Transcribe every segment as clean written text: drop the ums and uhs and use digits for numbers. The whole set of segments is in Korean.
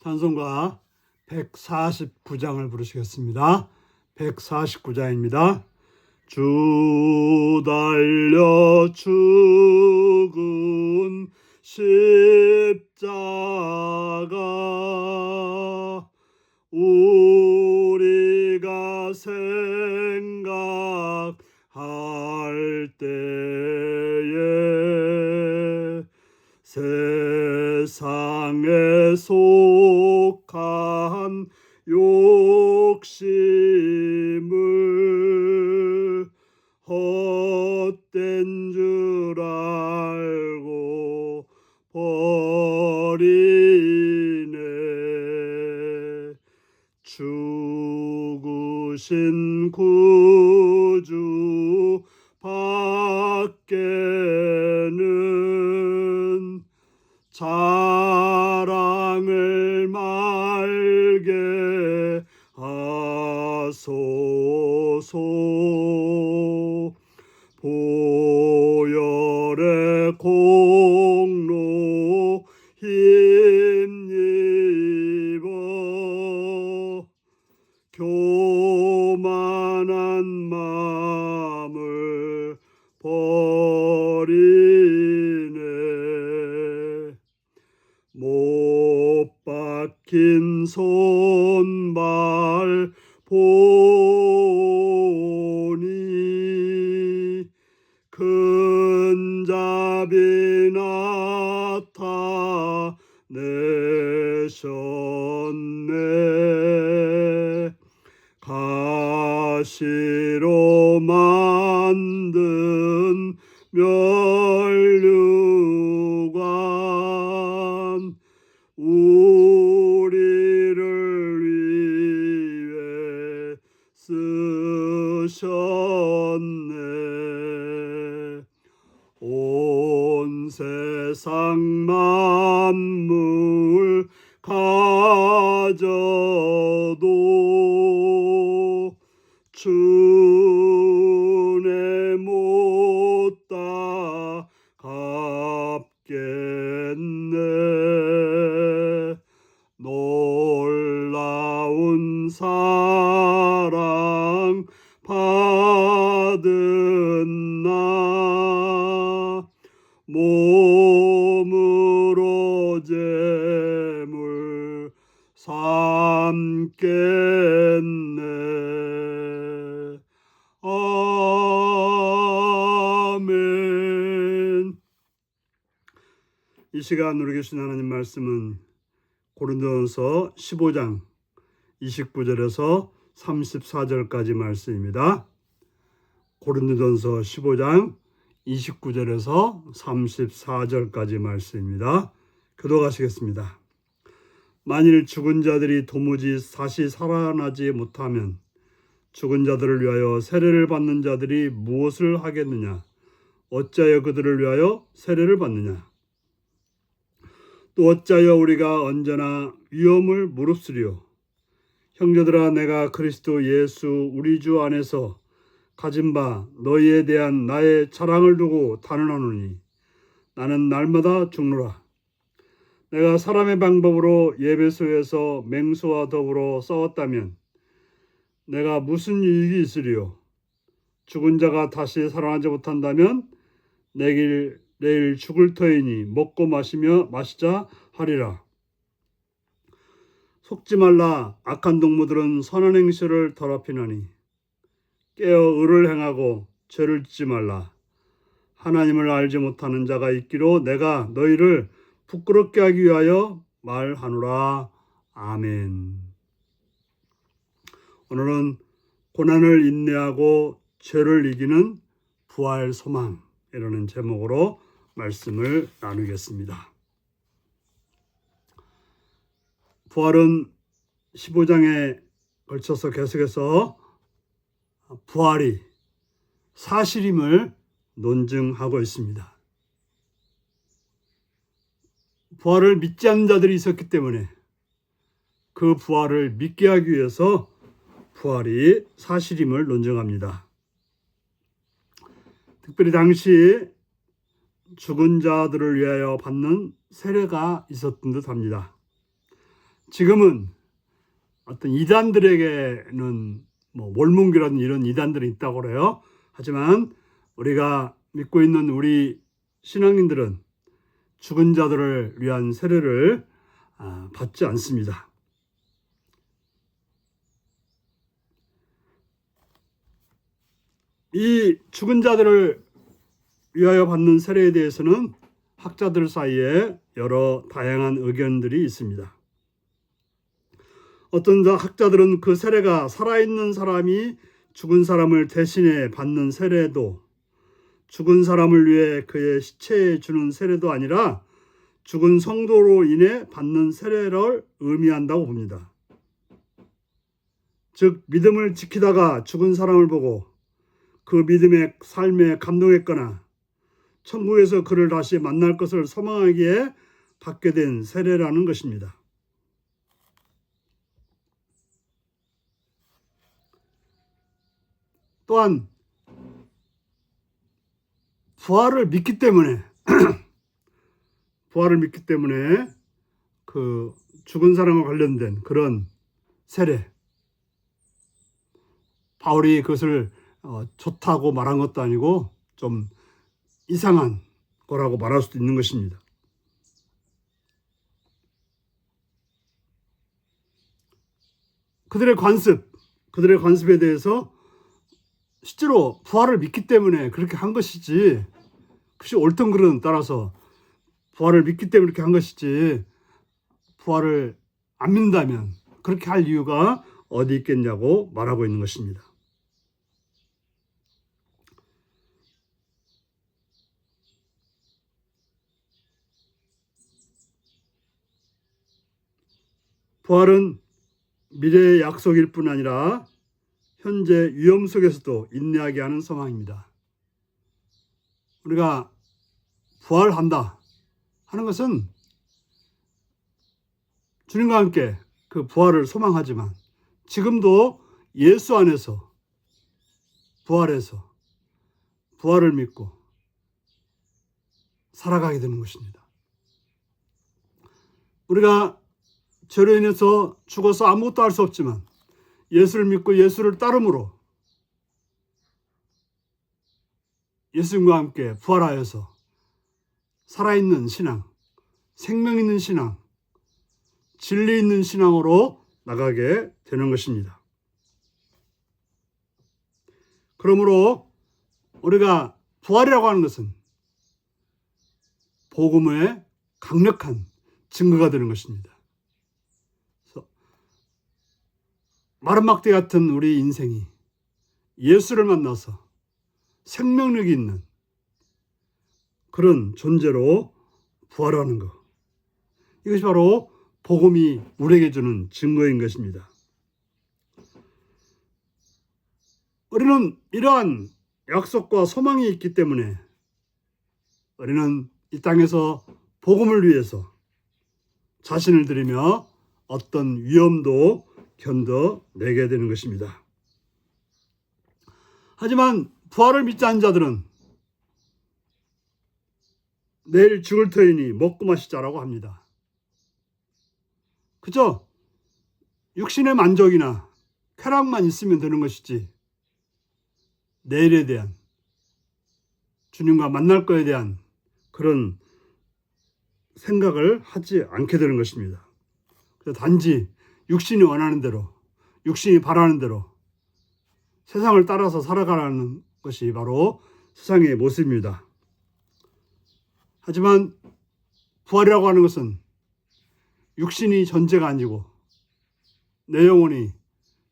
찬송가 149장을 부르시겠습니다. 149장입니다. 주 달려 죽은 십자가 우리가 생각할 때에 세상에 속한 욕심을 헛된 줄 알고 버리네. 죽으신 구주 밖에는 자랑을 말게 하소서. 보혈의 공로 힘입어 교만한 마음을 버리네. 못 박힌 손발 보니 근잡이 나타내셨네. 가시로 만든 면류관 우리를 위해 쓰셨네. 온 세상 만물 가져도 주내 못 따갑겠네. 놀라운 사랑 받은 나 몸으로 제물 삼겠네. 아멘. 이 시간 우리 계신 하나님 말씀은 고린도전서 15장 29절에서 34절까지 말씀입니다. 고린도전서 15장 29절에서 34절까지 말씀입니다. 교독하시겠습니다. 만일 죽은 자들이 도무지 다시 살아나지 못하면 죽은 자들을 위하여 세례를 받는 자들이 무엇을 하겠느냐? 어찌하여 그들을 위하여 세례를 받느냐? 또 어찌하여 우리가 언제나 위험을 무릅쓰리요? 형제들아, 내가 그리스도 예수 우리 주 안에서 가진 바 너희에 대한 나의 자랑을 두고 단언하노니 나는 날마다 죽노라. 내가 사람의 방법으로 예배소에서 맹수와 더불어 싸웠다면 내가 무슨 유익이 있으리요? 죽은 자가 다시 살아나지 못한다면 내일 죽을 터이니 먹고 마시자 하리라. 속지 말라. 악한 동무들은 선한 행실을 더럽히나니 깨어 의를 행하고 죄를 짓지 말라. 하나님을 알지 못하는 자가 있기로 내가 너희를 부끄럽게 하기 위하여 말하노라. 아멘. 오늘은 고난을 인내하고 죄를 이기는 부활 소망이라는 제목으로 말씀을 나누겠습니다. 부활은 15장에 걸쳐서 계속해서 부활이 사실임을 논증하고 있습니다. 부활을 믿지 않는 자들이 있었기 때문에 그 부활을 믿게 하기 위해서 부활이 사실임을 논증합니다. 특별히 당시 죽은 자들을 위하여 받는 세례가 있었던 듯합니다. 지금은 어떤 이단들에게는 뭐 월문교라든 이런 이단들이 있다고 그래요. 하지만 우리가 믿고 있는 우리 신앙인들은 죽은 자들을 위한 세례를 받지 않습니다. 이 죽은 자들을 위하여 받는 세례에 대해서는 학자들 사이에 여러 다양한 의견들이 있습니다. 어떤 학자들은 그 세례가 살아있는 사람이 죽은 사람을 대신해 받는 세례도, 죽은 사람을 위해 그의 시체에 주는 세례도 아니라 죽은 성도로 인해 받는 세례를 의미한다고 봅니다. 즉 믿음을 지키다가 죽은 사람을 보고 그 믿음의 삶에 감동했거나 천국에서 그를 다시 만날 것을 소망하기에 받게 된 세례라는 것입니다. 또한 부활을 믿기 때문에 그 죽은 사람과 관련된 그런 세례, 바울이 그것을 좋다고 말한 것도 아니고 좀 이상한 거라고 말할 수도 있는 것입니다. 그들의 관습에 대해서 실제로 부활을 믿기 때문에 그렇게 한 것이지, 그것이 옳든 그르든 따라서 부활을 믿기 때문에 그렇게 한 것이지, 부활을 안 믿는다면 그렇게 할 이유가 어디 있겠냐고 말하고 있는 것입니다. 부활은 미래의 약속일 뿐 아니라 현재 위험 속에서도 인내하게 하는 소망입니다. 우리가 부활한다 하는 것은 주님과 함께 그 부활을 소망하지만 지금도 예수 안에서 부활해서 부활을 믿고 살아가게 되는 것입니다. 우리가 죄로 인해서 죽어서 아무것도 할 수 없지만 예수를 믿고 예수를 따름으로 예수님과 함께 부활하여서 살아있는 신앙, 생명 있는 신앙, 진리 있는 신앙으로 나가게 되는 것입니다. 그러므로 우리가 부활이라고 하는 것은 복음의 강력한 증거가 되는 것입니다. 그래서 마른 막대 같은 우리 인생이 예수를 만나서 생명력이 있는 그런 존재로 부활하는 것, 이것이 바로 복음이 우리에게 주는 증거인 것입니다. 우리는 이러한 약속과 소망이 있기 때문에 우리는 이 땅에서 복음을 위해서 자신을 들이며 어떤 위험도 견뎌내게 되는 것입니다. 하지만 부활을 믿지 않은 자들은 내일 죽을 터이니 먹고 마시자라고 합니다. 그죠? 육신의 만족이나 쾌락만 있으면 되는 것이지 내일에 대한, 주님과 만날 것에 대한 그런 생각을 하지 않게 되는 것입니다. 그래서 단지 육신이 원하는 대로, 육신이 바라는 대로 세상을 따라서 살아가라는 것이 바로 세상의 모습입니다. 하지만 부활이라고 하는 것은 육신이 전제가 아니고 내 영혼이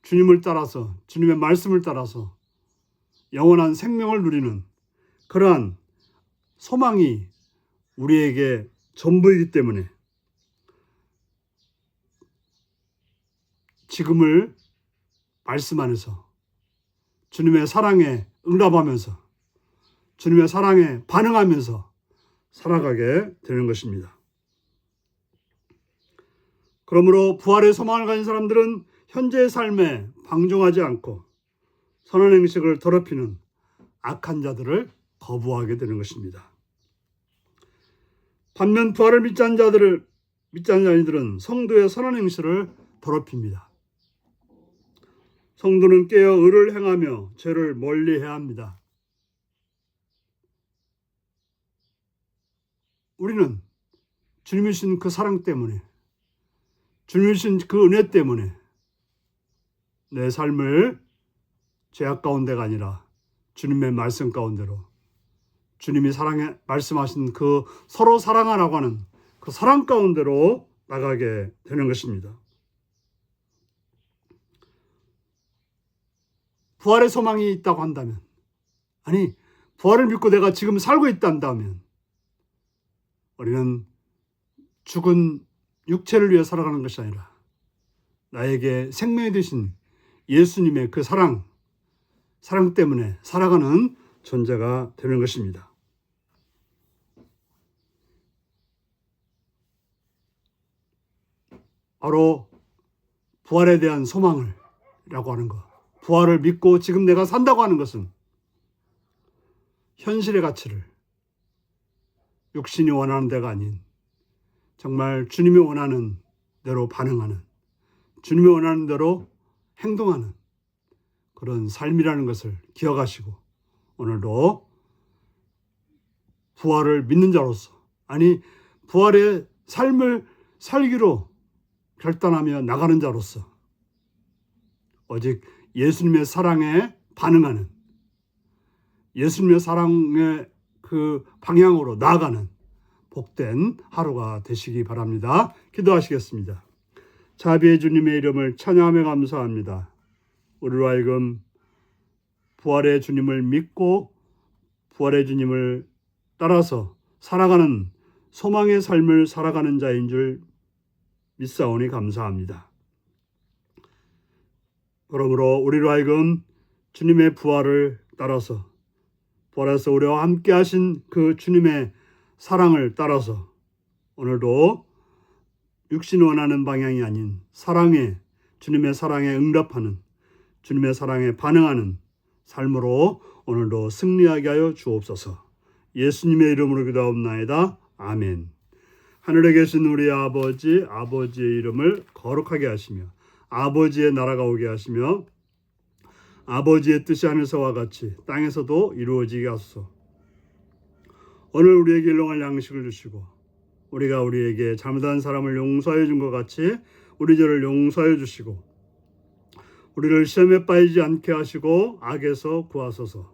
주님을 따라서, 주님의 말씀을 따라서 영원한 생명을 누리는 그러한 소망이 우리에게 전부이기 때문에 지금을 말씀 안에서 주님의 사랑에 응답하면서 주님의 사랑에 반응하면서 살아가게 되는 것입니다. 그러므로 부활의 소망을 가진 사람들은 현재의 삶에 방종하지 않고 선한 행식을 더럽히는 악한 자들을 거부하게 되는 것입니다. 반면 부활을 믿지 않은 자들을 믿지 않는 자들은 성도의 선한 행실을 더럽힙니다. 성도는 깨어 의를 행하며 죄를 멀리해야 합니다. 우리는 주님이 주신 그 사랑 때문에, 주님이 주신 그 은혜 때문에 내 삶을 죄악 가운데가 아니라 주님의 말씀 가운데로, 주님이 말씀하신 그 서로 사랑하라고 하는 그 사랑 가운데로 나가게 되는 것입니다. 부활의 소망이 있다고 한다면, 아니 부활을 믿고 내가 지금 살고 있다면 우리는 죽은 육체를 위해 살아가는 것이 아니라 나에게 생명이 되신 예수님의 그 사랑 때문에 살아가는 존재가 되는 것입니다. 바로 부활에 대한 소망이라고 하는 것, 부활을 믿고 지금 내가 산다고 하는 것은 현실의 가치를 육신이 원하는 데가 아닌 정말 주님이 원하는 대로 반응하는, 주님이 원하는 대로 행동하는 그런 삶이라는 것을 기억하시고 오늘도 부활을 믿는 자로서, 아니 부활의 삶을 살기로 결단하며 나가는 자로서 오직 예수님의 사랑에 반응하는, 예수님의 사랑의 그 방향으로 나아가는 복된 하루가 되시기 바랍니다. 기도하시겠습니다. 자비의 주님의 이름을 찬양하며 감사합니다. 우리로 하여금 부활의 주님을 믿고 부활의 주님을 따라서 살아가는 소망의 삶을 살아가는 자인 줄 믿사오니 감사합니다. 그러므로 우리로 하여금 주님의 부활을 따라서, 부활에서 우리와 함께 하신 그 주님의 사랑을 따라서 오늘도 육신이 원하는 방향이 아닌 주님의 사랑에 응답하는, 주님의 사랑에 반응하는 삶으로 오늘도 승리하게 하여 주옵소서. 예수님의 이름으로 기도하옵나이다. 아멘. 하늘에 계신 우리 아버지, 아버지의 이름을 거룩하게 하시며 아버지의 나라가 오게 하시며 아버지의 뜻이 하늘에서와 같이 땅에서도 이루어지게 하소서. 오늘 우리에게 일용할 양식을 주시고 우리가 우리에게 잘못한 사람을 용서해 준 것 같이 우리 죄를 용서해 주시고 우리를 시험에 빠지지 않게 하시고 악에서 구하소서.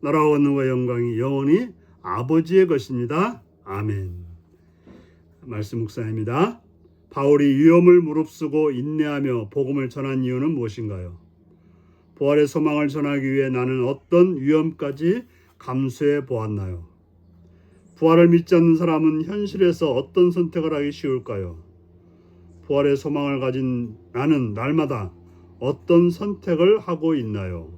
나라와 권능과 영광이 영원히 아버지의 것입니다. 아멘. 말씀 묵상입니다. 바울이 위험을 무릅쓰고 인내하며 복음을 전한 이유는 무엇인가요? 부활의 소망을 전하기 위해 나는 어떤 위험까지 감수해 보았나요? 부활을 믿지 않는 사람은 현실에서 어떤 선택을 하기 쉬울까요? 부활의 소망을 가진 나는 날마다 어떤 선택을 하고 있나요?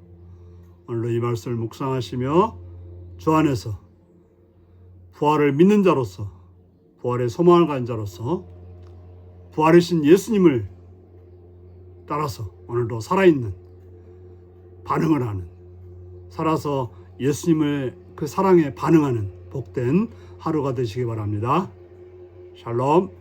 오늘도 이 말씀을 묵상하시며 주 안에서 부활을 믿는 자로서, 부활의 소망을 가진 자로서 부활이신 예수님을 따라서 오늘도 살아있는 반응을 하는, 살아서 예수님의 그 사랑에 반응하는 복된 하루가 되시기 바랍니다. 샬롬.